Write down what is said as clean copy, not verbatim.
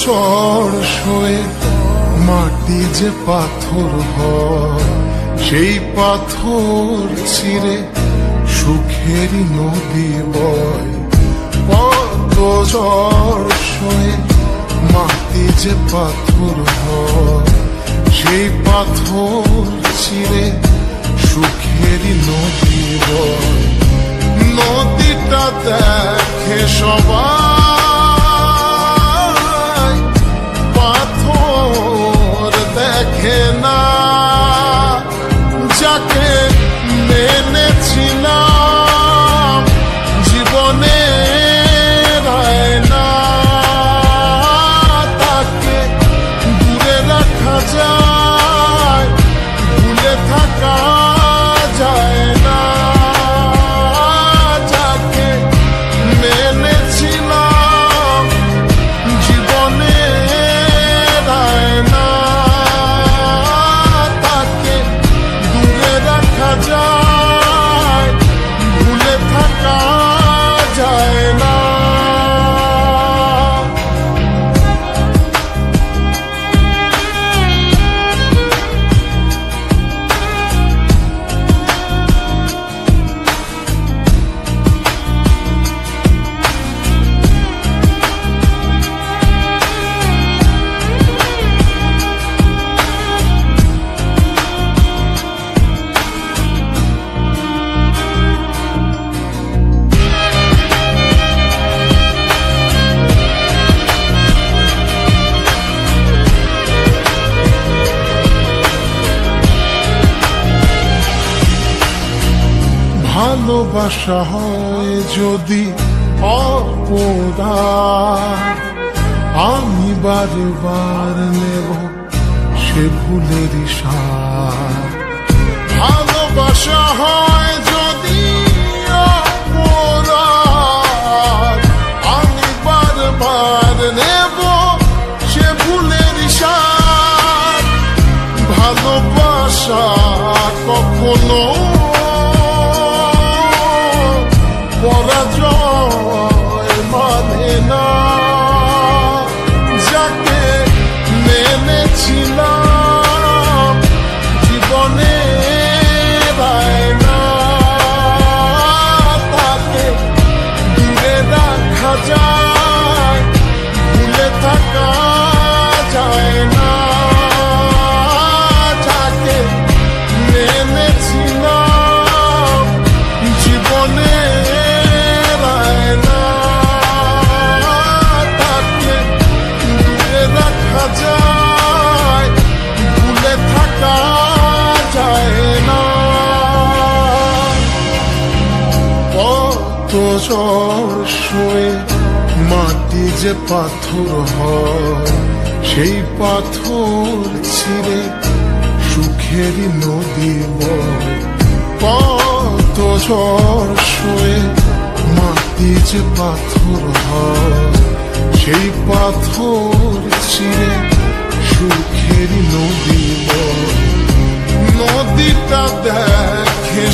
ঝড় সয়ে মাটি যে পাথর হয়, সেই পাথর ছিঁড়ে সুখেরই নদী বয়। কত ঝড় সয়ে মাটি যে পাথর হয়, সেই পাথর ছিঁড়ে সুখেরই নদী বয়। নদীটা দেখে সবাই, পাথর দেখে না। যাকে মেনেছিলাম জীবনে না, তাকে দূরে রাখা যায়, ভুলে থাকা যায় না। যাকে মেনেছিলাম জীবনে না, তাকে দূরে রাখা যায়, ভুলে থাকা যায় না। ভালোবাসা হয় যদি অপরাধ, আমি বারবার নেব সে ভুলেরই স্বাদ। ভালোবাসা হয় যদি অপরাধ, আমি বারবার নেব সে ভুলেরই স্বাদ। ভালোবাসা কখনো পরাজয় মানে না। যাকে মেনেছিলাম জীবনে না, তাকে দূরে রাখা যায়, ভুলে থাকা যায় না। যাকে মেনেছিলাম জীবনে যায়, ভুলে থাকা যায় না। কত ঝড় সয়ে মাটি যে পাথর হয়, সেই পাথর ছিঁড়ে সুখেরই নদী বয়। কত ঝড় সয়ে মাটি যে পাথর হয়, সেই পাথর ছিঁড়ে সুখেরই নদী বয়। নদীটা দেখে